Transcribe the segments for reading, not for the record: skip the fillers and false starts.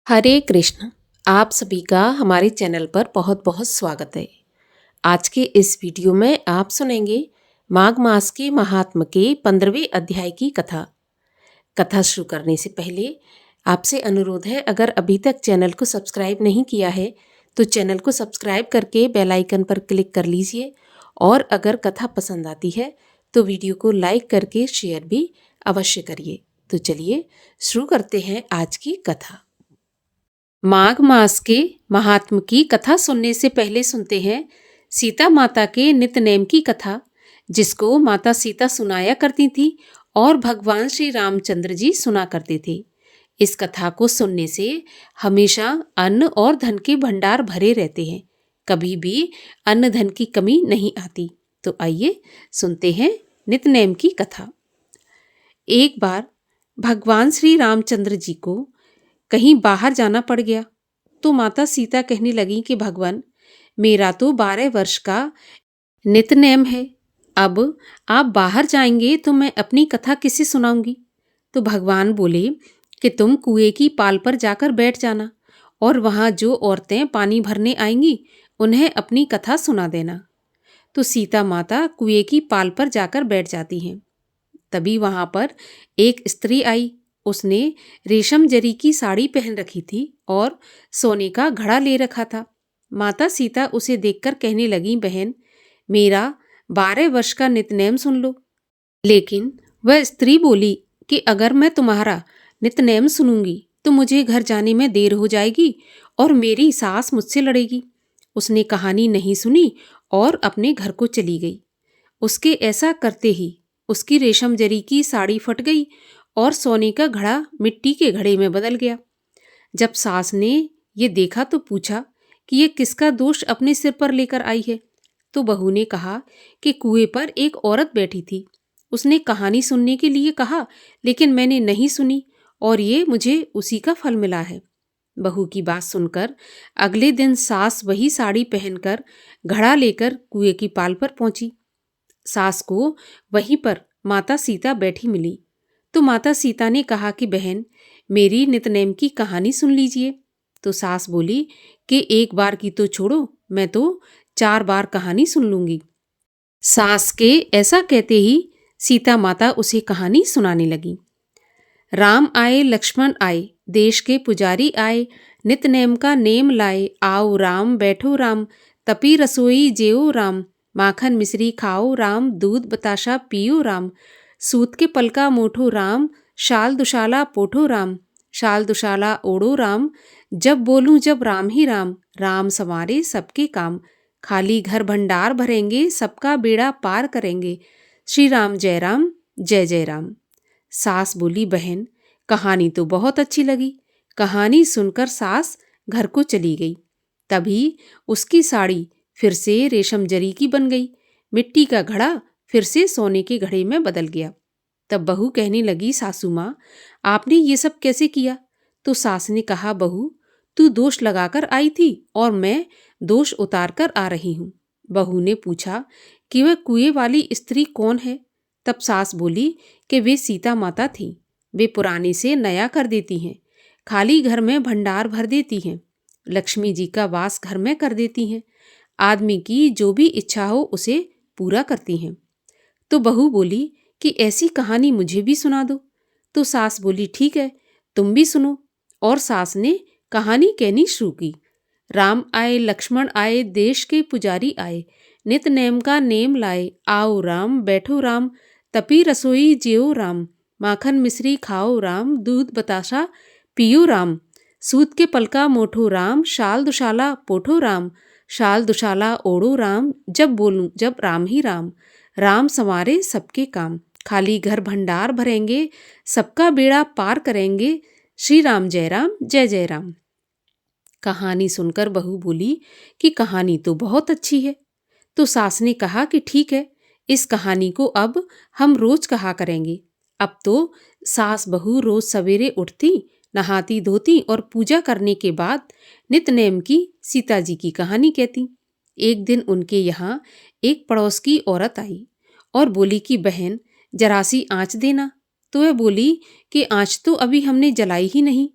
हरे कृष्ण। आप सभी का हमारे चैनल पर बहुत बहुत स्वागत है। आज के इस वीडियो में आप सुनेंगे माघ मास के महात्म के 15वें अध्याय की कथा। कथा शुरू करने से पहले आपसे अनुरोध है, अगर अभी तक चैनल को सब्सक्राइब नहीं किया है तो चैनल को सब्सक्राइब करके बेल आइकन पर क्लिक कर लीजिए, और अगर कथा पसंद आती है तो वीडियो को लाइक करके शेयर भी अवश्य करिए। तो चलिए शुरू करते हैं आज की कथा। माघ मास के महात्म की कथा सुनने से पहले सुनते हैं सीता माता के नित्य-नेम की कथा, जिसको माता सीता सुनाया करती थी और भगवान श्री रामचंद्र जी सुना करते थे। इस कथा को सुनने से हमेशा अन्न और धन के भंडार भरे रहते हैं, कभी भी अन्न धन की कमी नहीं आती। तो आइए सुनते हैं नित्य-नेम की कथा। एक बार भगवान श्री रामचंद्र जी को कहीं बाहर जाना पड़ गया, तो माता सीता कहने लगी कि भगवान, मेरा तो 12 वर्ष का नित्य-नेम है, अब आप बाहर जाएंगे तो मैं अपनी कथा किसे सुनाऊंगी। तो भगवान बोले कि तुम कुएं की पाल पर जाकर बैठ जाना, और वहां जो औरतें पानी भरने आएंगी उन्हें अपनी कथा सुना देना। तो सीता माता कुएं की पाल पर जाकर बैठ जाती हैं। तभी वहां पर एक स्त्री आई। उसने रेशम जरी की साड़ी पहन रखी थी और सोने का घड़ा ले रखा था। माता सीता उसे देखकर कहने लगी, बहन, मेरा 12 वर्ष का नित्य-नेम सुन लो। लेकिन वह स्त्री बोली कि अगर मैं तुम्हारा नित्य-नेम सुनूंगी तो मुझे घर जाने में देर हो जाएगी और मेरी सास मुझसे लड़ेगी। उसने कहानी नहीं सुनी और अपने घर को चली गई। उसके ऐसा करते ही उसकी रेशम जरी की साड़ी फट गई और सोने का घड़ा मिट्टी के घड़े में बदल गया। जब सास ने ये देखा तो पूछा कि ये किसका दोष अपने सिर पर लेकर आई है। तो बहू ने कहा कि कुएं पर एक औरत बैठी थी, उसने कहानी सुनने के लिए कहा, लेकिन मैंने नहीं सुनी और ये मुझे उसी का फल मिला है। बहू की बात सुनकर अगले दिन सास वही साड़ी पहनकर घड़ा लेकर कुएं की पाल पर पहुंची। सास को वहीं पर माता सीता बैठी मिली। तो माता सीता ने कहा कि बहन, मेरी नित्य-नेम की कहानी सुन लीजिए। तो सास बोली कि एक बार की तो छोड़ो, मैं तो 4 बार कहानी सुन लूंगी। सास के ऐसा कहते ही सीता माता उसे कहानी सुनाने लगी। राम आए लक्ष्मण आए, देश के पुजारी आए, नित्य-नेम का नेम लाए, आओ राम बैठो राम, तपी रसोई जेओ राम, माखन मिश्री खाओ राम, दूध बताशा पियो राम, सूत के पलका मोठो राम, शाल दुशाला पोठो राम, शाल दुशाला ओढ़ो राम, जब बोलूं जब राम ही राम, राम संवारे सबके काम, खाली घर भंडार भरेंगे, सबका बेड़ा पार करेंगे, श्री राम जय राम जय जय राम। सास बोली, बहन, कहानी तो बहुत अच्छी लगी। कहानी सुनकर सास घर को चली गई। तभी उसकी साड़ी फिर से रेशम जरी की बन गई, मिट्टी का घड़ा फिर से सोने के घड़े में बदल गया। तब बहू कहने लगी, सासू माँ, आपने ये सब कैसे किया? तो सास ने कहा, बहू, तू दोष लगाकर आई थी और मैं दोष उतार कर आ रही हूँ। बहू ने पूछा कि वह कुएं वाली स्त्री कौन है? तब सास बोली कि वे सीता माता थीं। वे पुराने से नया कर देती हैं, खाली घर में भंडार भर देती हैं, लक्ष्मी जी का वास घर में कर देती हैं, आदमी की जो भी इच्छा हो उसे पूरा करती हैं। तो बहू बोली कि ऐसी कहानी मुझे भी सुना दो। तो सास बोली, ठीक है, तुम भी सुनो। और सास ने कहानी कहनी शुरू की। राम आए लक्ष्मण आए, देश के पुजारी आए, नित्य-नेम का नेम लाए, आओ राम बैठो राम, तपी रसोई जेओ राम, माखन मिश्री खाओ राम, दूध बताशा पियो राम, सूत के पलका मोठो राम, शाल दुशाला पोठो राम, शाल दुशाला ओढ़ो राम, जब बोलूं जब राम ही राम, राम संवारे सबके काम, खाली घर भंडार भरेंगे, सबका बेड़ा पार करेंगे, श्री राम जय जय राम। कहानी सुनकर बहू बोली कि कहानी तो बहुत अच्छी है। तो सास ने कहा कि ठीक है, इस कहानी को अब हम रोज कहा करेंगे। अब तो सास बहू रोज सवेरे उठती, नहाती धोती और पूजा करने के बाद नित्य-नेम की सीता जी की कहानी कहती। एक दिन उनके यहाँ एक पड़ोस की औरत आई और बोली कि बहन, जरा सी आँच देना। तो वह बोली कि आँच तो अभी हमने जलाई ही नहीं।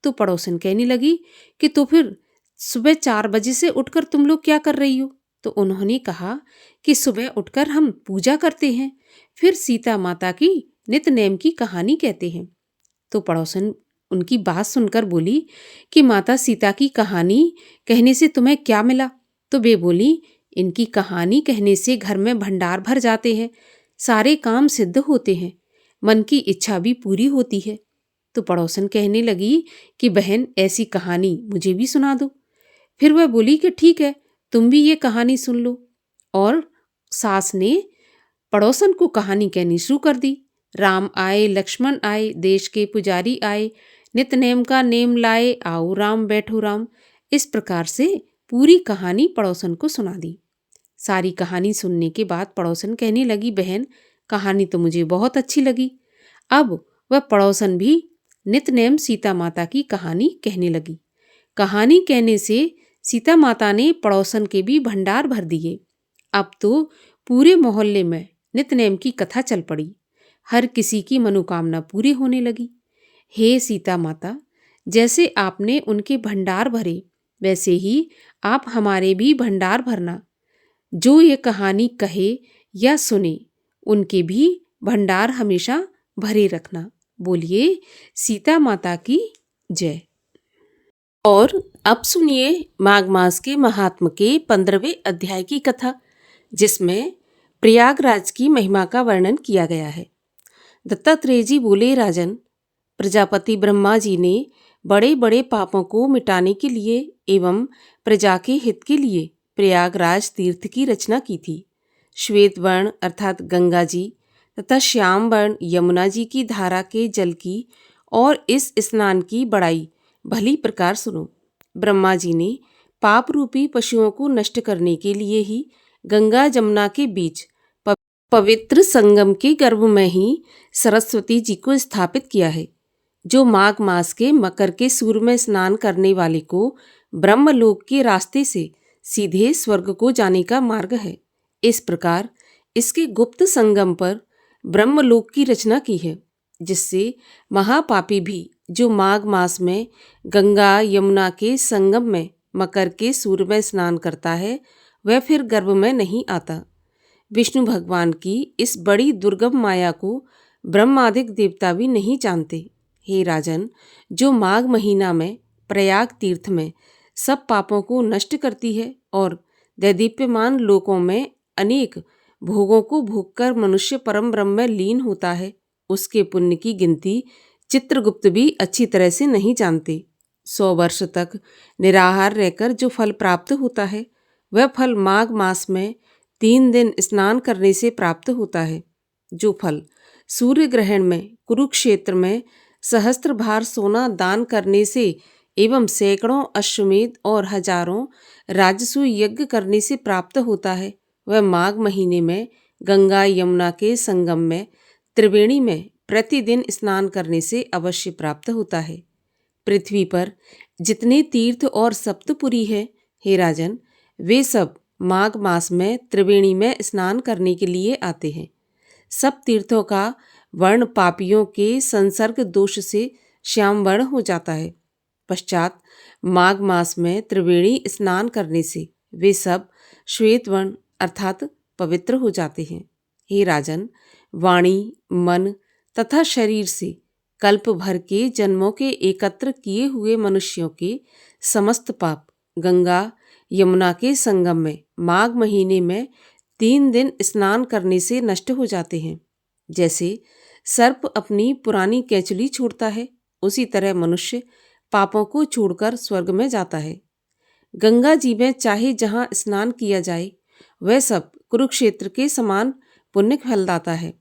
तो पड़ोसन कहने लगी कि तो फिर सुबह 4 बजे से उठकर तुम लोग क्या कर रही हो? तो उन्होंने कहा कि सुबह उठकर हम पूजा करते हैं, फिर सीता माता की नित नेम की कहानी कहते हैं। तो पड़ोसन उनकी बात सुनकर बोली कि माता सीता की कहानी कहने से तुम्हें क्या मिला? तो वे बोली, इनकी कहानी कहने से घर में भंडार भर जाते हैं, सारे काम सिद्ध होते हैं, मन की इच्छा भी पूरी होती है। तो पड़ोसन कहने लगी कि बहन ऐसी कहानी मुझे भी सुना दो। फिर वह बोली कि ठीक है, तुम भी ये कहानी सुन लो। और सास ने पड़ोसन को कहानी कहनी शुरू कर दी। राम आए लक्ष्मण आए, देश के पुजारी आए, नित नेम का नेम लाए, आओ राम बैठो राम। इस प्रकार से पूरी कहानी पड़ोसन को सुना दी। सारी कहानी सुनने के बाद पड़ोसन कहने लगी, बहन कहानी तो मुझे बहुत अच्छी लगी। अब वह पड़ोसन भी नित नेम सीता माता की कहानी कहने लगी। कहानी कहने से सीता माता ने पड़ोसन के भी भंडार भर दिए। अब तो पूरे मोहल्ले में नित नेम की कथा चल पड़ी। हर किसी की मनोकामना पूरी होने लगी। हे सीता माता, जैसे आपने उनके भंडार भरे, वैसे ही आप हमारे भी भंडार भरना। जो ये कहानी कहे या सुने, उनके भी भंडार हमेशा भरे रखना। बोलिए सीता माता की जय। और अब सुनिए माघ मास के महात्म के 15वें अध्याय की कथा, जिसमें प्रयागराज की महिमा का वर्णन किया गया है। दत्तात्रेय जी बोले, राजन, प्रजापति ब्रह्मा जी ने बड़े बड़े पापों को मिटाने के लिए एवं प्रजा के हित के लिए प्रयागराज तीर्थ की रचना की थी। श्वेत वर्ण अर्थात गंगा जी तथा श्याम वर्ण यमुना जी की धारा के जल की और इस स्नान की बड़ाई भली प्रकार सुनो। ब्रह्मा जी ने पाप रूपी पशुओं को नष्ट करने के लिए ही गंगा जमुना के बीच पवित्र संगम के गर्भ में ही सरस्वती जी को स्थापित किया है, जो माघ मास के मकर के सूर्य में स्नान करने वाले को ब्रह्मलोक के रास्ते से सीधे स्वर्ग को जाने का मार्ग है। इस प्रकार इसके गुप्त संगम पर ब्रह्मलोक की रचना की है, जिससे महापापी भी जो माघ मास में गंगा यमुना के संगम में मकर के सूर्य में स्नान करता है, वह फिर गर्भ में नहीं आता। विष्णु भगवान की इस बड़ी दुर्गम माया को ब्रह्मादिक देवता भी नहीं जानते। हे राजन, जो माघ महीना में प्रयाग तीर्थ में सब पापों को नष्ट करती है और दैदीप्यमान लोकों में अनेक भोगों को भोगकर मनुष्य परम ब्रह्म में लीन होता है, उसके पुण्य की गिनती चित्रगुप्त भी अच्छी तरह से नहीं जानते। 100 वर्ष तक निराहार रहकर जो फल प्राप्त होता है, वह फल माघ मास में 3 दिन स्नान करने से प्राप्त होता है। जो फल सूर्य ग्रहण में कुरुक्षेत्र में सहस्त्र भार सोना दान करने से एवं सैकड़ों अश्वमेध और हजारों राजसूय यज्ञ करने से प्राप्त होता है, वह माघ महीने में गंगा यमुना के संगम में त्रिवेणी में प्रतिदिन स्नान करने से अवश्य प्राप्त होता है। पृथ्वी पर जितने तीर्थ और सप्तपुरी है, हे राजन, वे सब माघ मास में त्रिवेणी में स्नान करने के लिए आते हैं। सब तीर्थों का वर्ण पापियों के संसर्ग दोष से श्याम वर्ण हो जाता है। पश्चात माघ मास में त्रिवेणी स्नान करने से वे सब श्वेत वर्ण अर्थात पवित्र हो जाते हैं। हे राजन, वाणी, मन तथा शरीर से कल्प भर के जन्मों के एकत्र किए हुए मनुष्यों के समस्त पाप गंगा यमुना के संगम में माघ महीने में 3 दिन स्नान करने से नष्ट हो जाते हैं। जैसे सर्प अपनी पुरानी केंचुली छोड़ता है, उसी तरह मनुष्य पापों को छोड़कर स्वर्ग में जाता है। गंगा जी में चाहे जहाँ स्नान किया जाए, वह सब कुरुक्षेत्र के समान पुण्य फलदाता है।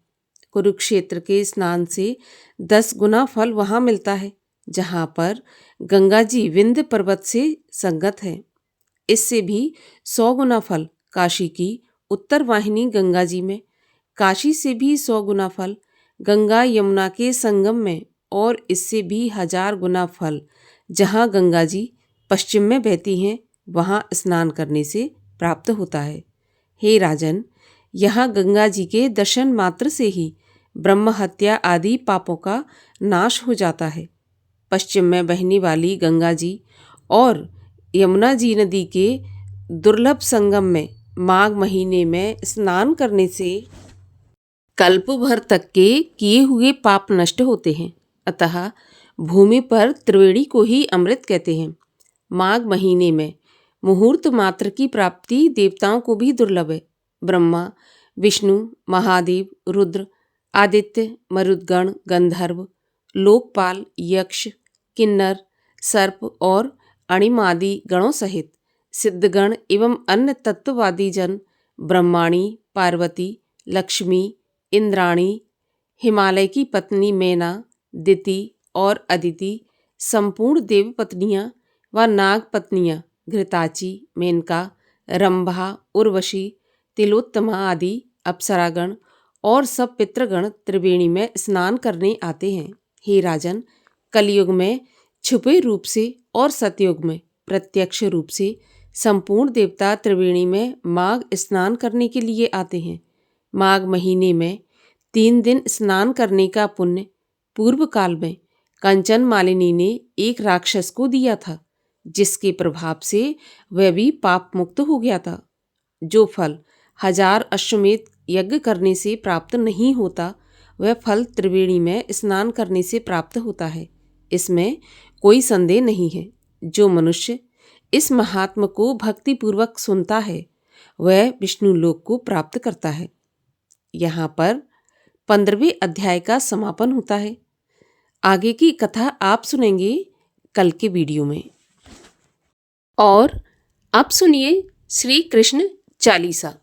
कुरुक्षेत्र के स्नान से 10 गुना फल वहाँ मिलता है, जहाँ पर गंगा जी विंध्य पर्वत से संगत है। इससे भी 100 गुना फल काशी की उत्तर वाहिनी गंगा जी में, काशी से भी 100 गुना फल गंगा यमुना के संगम में, और इससे भी 1000 गुना फल जहाँ गंगा जी पश्चिम में बहती हैं, वहाँ स्नान करने से प्राप्त होता है। हे राजन, यहाँ गंगा जी के दर्शन मात्र से ही ब्रह्म हत्या आदि पापों का नाश हो जाता है। पश्चिम में बहने वाली गंगा जी और यमुना जी नदी के दुर्लभ संगम में माघ महीने में स्नान करने से कल्प भर तक के किए हुए पाप नष्ट होते हैं। अतः भूमि पर त्रिवेणी को ही अमृत कहते हैं। माघ महीने में मुहूर्त मात्र की प्राप्ति देवताओं को भी दुर्लभ है। ब्रह्मा, विष्णु, महादेव, रुद्र, आदित्य, मरुदगण, गंधर्व, लोकपाल, यक्ष, किन्नर, सर्प और अणिमादि गणों सहित सिद्धगण एवं अन्य तत्ववादी जन ब्रह्माणी, पार्वती, लक्ष्मी, इंद्राणी, हिमालय की पत्नी मैना, दिति और अदिति, संपूर्ण देव पत्नियां व नाग पत्नियां घृताची, मेनका, रंभा, उर्वशी, तिलोत्तमा आदि अप्सरागण और सब पितृगण त्रिवेणी में स्नान करने आते हैं। हे राजन, कलयुग में छुपे रूप से और सतयुग में प्रत्यक्ष रूप से संपूर्ण देवता त्रिवेणी में माघ स्नान करने के लिए आते हैं। माघ महीने में 3 दिन स्नान करने का पुण्य पूर्व काल में कंचन मालिनी ने एक राक्षस को दिया था, जिसके प्रभाव से वह भी पाप मुक्त हो गया था। जो फल 1000 अश्वमेध यज्ञ करने से प्राप्त नहीं होता, वह फल त्रिवेणी में स्नान करने से प्राप्त होता है। इसमें कोई संदेह नहीं है। जो मनुष्य इस महात्म को भक्तिपूर्वक सुनता है, वह विष्णु लोक को प्राप्त करता है। यहाँ पर 15वें अध्याय का समापन होता है। आगे की कथा आप सुनेंगे कल के वीडियो में। और अब सुनिए श्री कृष्ण चालीसा।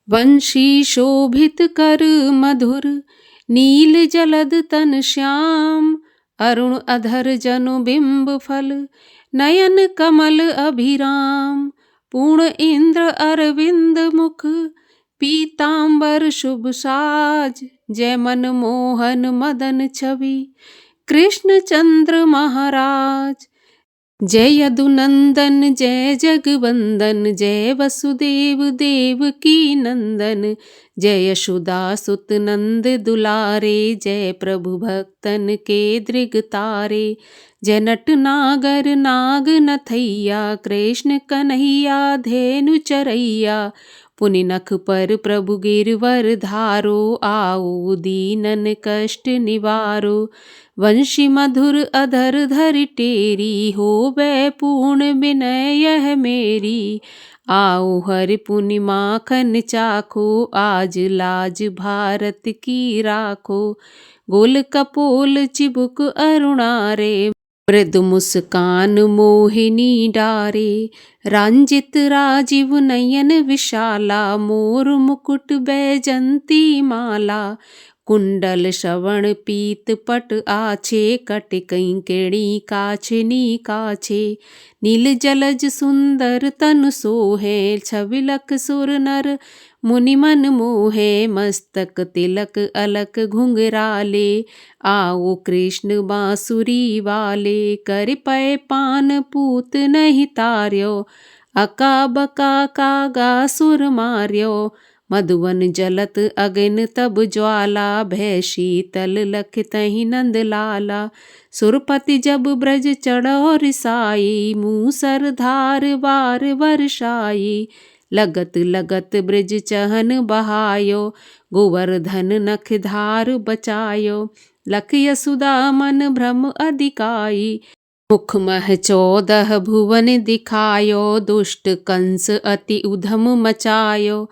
वंशी शोभित कर मधुर, नील जलद तन श्याम, अरुण अधर जनु बिंब फल, नयन कमल अभिराम, पूर्ण इंद्र अरविंद मुख, पीतांबर शुभ साज, जय मन मोहन मदन छवि, कृष्ण चंद्र महाराज। जय यदुनंदन जय जगवंदन, जय वसुदेव देव की नंदन, जय यशोदा सुत नंद दुलारे, जय प्रभु भक्तन के दृग तारे, जय नट नागर नाग नथैया, कृष्ण कन्हैया धेनु चरैया, पुनि नख पर प्रभु गिरवर धारो, आओ दीनन कष्ट निवारो, वंशी मधुर अधर धर टेरी, होवे पूर्ण विनय यह मेरी, आओ हरि पुनि माखन चाखो, आज लाज भारत की राखो, गोल कपोल चिबुक अरुणारे, मृदु मुस्कान मोहिनी डारे, रंजित राजीव नयन विशाला, मोर मुकुट बैजंती माला, कुंडल श्रवण पीत पट आछे, कट कंकेणी काछनी काछे, नील जलज सुंदर तनु सोहे, छविलक सुर नर मुनि मन मोहे, मस्तक तिलक अलक घुंघराले, आओ कृष्ण बांसुरी वाले, कर पय पान पूत नहीं तार्यो, अका बका कागा सुर मार्यो, मधुवन जलत अगन तब ज्वाला, भय शीतल लख तहि नंद लाला, सुरपति जब ब्रज चढ़ो रिसाई, मूसर धार वार वर्षाई, लगत लगत ब्रज चहन बहायो, गोवर्धन नख धार बचायो, लख यशोदा मन भ्रम अधिकाई, मुख मह 14 भुवन दिखायो, दुष्ट कंस अति उधम मचायो,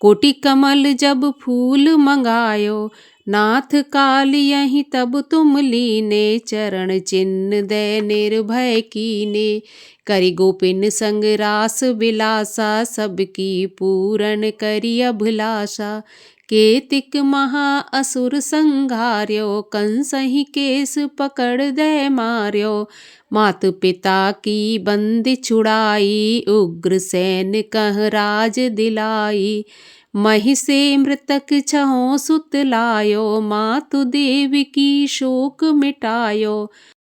कोटि कमल जब फूल मंगायो, नाथ काल यहीं तब तुम लीने, चरण चिन्ह दे निर्भय कीने, करि गोपिन संग रास विलासा, सबकी पूरन करि अभिलाषा, केतिक महा असुर संघार्यो, कंसहि केस पकड़ दे मार्यो, मात पिता की बंदी छुड़ाई, उग्र सैन कह राज दिलाई, महि से मृतक छहों सुत लायो, मातु देव की शोक मिटायो,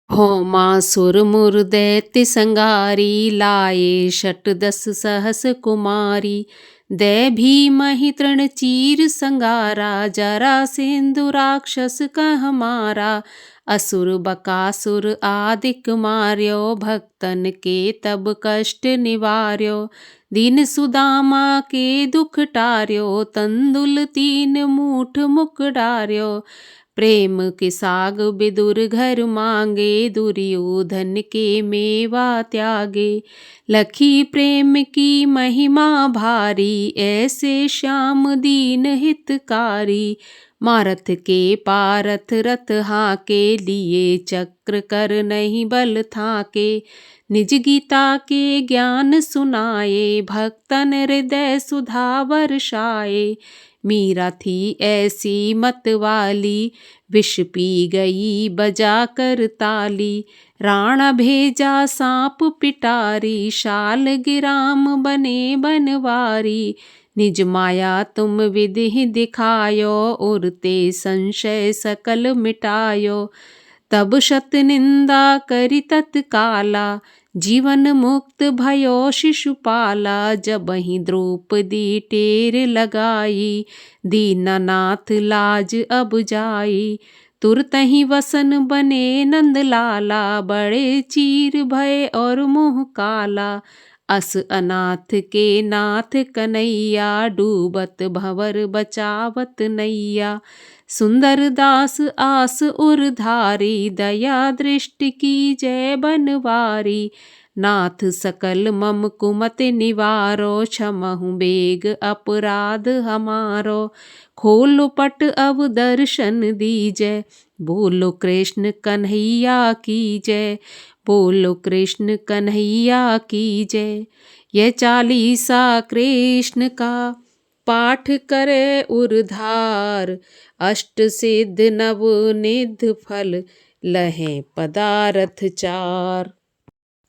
हो मासुर मुर दैत्य संगारी, लाए 10 सहस कुमारी, दै भीमहि तृण चीर संगारा, जरासेंधु राक्षस कह मारा। असुर बकासुर आदिक मार्यो, भक्तन के तब कष्ट निवार्यो। दीन सुदामा के दुख टार्यो, तंदुल 3 मूठ मुख डार्यो। प्रेम के साग विदुर घर मांगे, दुर्योधन के मेवा त्यागे। लखी प्रेम की महिमा भारी, ऐसे श्याम दीन हितकारी। मारथ के पारथ रथ हाके, लिए चक्र कर नहीं बल थाके। निज गीता के ज्ञान सुनाए, भक्तन हृदय सुधा बरसाए। मीरा थी ऐसी मत वाली, विष पी गई बजा कर ताली। राणा भेजा सांप पिटारी, शालग्राम बने बनवारी। निज माया तुम विधि दिखायो, उरते संशय सकल मिटायो। तब शत निंदा करि तत्काला, जीवन मुक्त भयो शिशुपाला। जबहि द्रौपदी टेर लगाई, दीनानाथ लाज अब जाई। तुरतहि वसन बने नंदलाला, बड़े चीर भय और मुँह काला। अस अनाथ के नाथ कन्हैया, डूबत भंवर बचावत नैया। सुंदर दास आस उरधारी, दया दृष्टि की जय बनवारी। नाथ सकल मम कुमति निवारो, क्षमहु बेग अपराध हमारो। खोलो पट अब दर्शन दीजै, बोलो कृष्ण कन्हैया की जय। बोलो कृष्ण कन्हैया की जय। यह चालीसा कृष्ण का, पाठ करे उरधार। अष्ट सिद्ध नव निध फल, लहें पदारथ 4।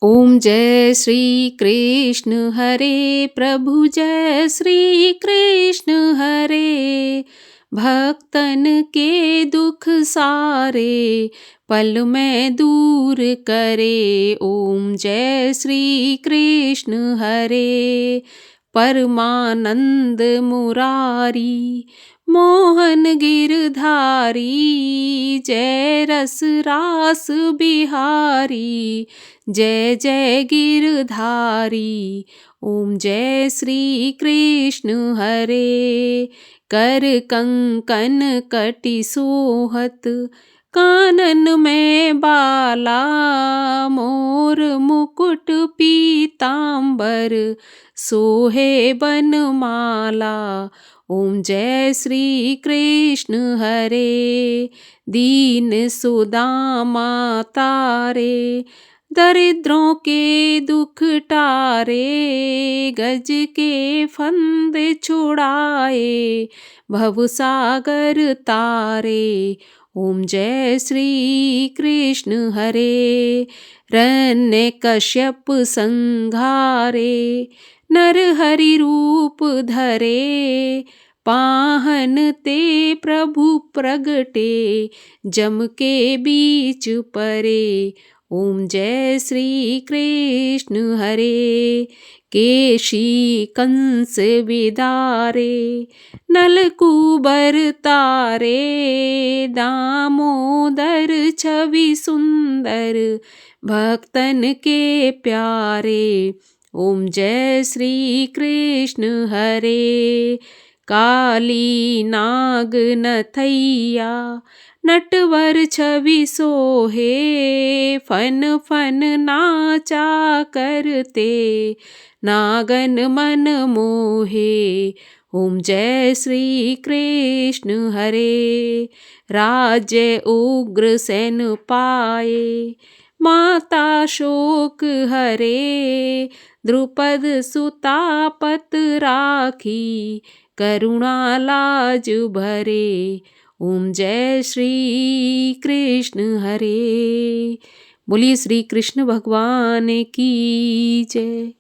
ओम जय श्री कृष्ण हरे प्रभु, जय श्री कृष्ण हरे। भक्तन के दुख सारे, पल में दूर करे। ओम जय श्री कृष्ण हरे। परमानंद मुरारी, मोहन गिरधारी। जय रस रास बिहारी, जय जय गिरधारी। ओम जय श्री कृष्ण हरे। कर कंकन कटि सोहत, कानन में बाला। मोर मुकुट पीतांबर, सोहे बनमाला। ओम जय श्री कृष्ण हरे। दीन सुदामा तारे, दरिद्रों के दुख टारे। गज के फंद छुड़ाए, भवसागर तारे। ओम जय श्री कृष्ण हरे। हिरण्यकश्यप संहारे, नर हरि रूप धरे। पाहन ते प्रभु प्रगटे, जम के बीच परे। ओम जय श्री कृष्ण हरे। केशी कंस विदारे, नलकूबर तारे। दामोदर छवि सुंदर, भक्तन के प्यारे। ओम जय श्री कृष्ण हरे। काली नाग नथैया, नटवर छवि सोहे। फन फन नाचा करते, नागन मन मोहे। ओम जय श्री कृष्ण हरे। राज्य उग्र सेन पाए, माता शोक हरे। द्रुपद सुता पत राखी, करुणा लाज भरे। ओम जय श्री कृष्ण हरे। बोलिए श्री कृष्ण भगवान की जय।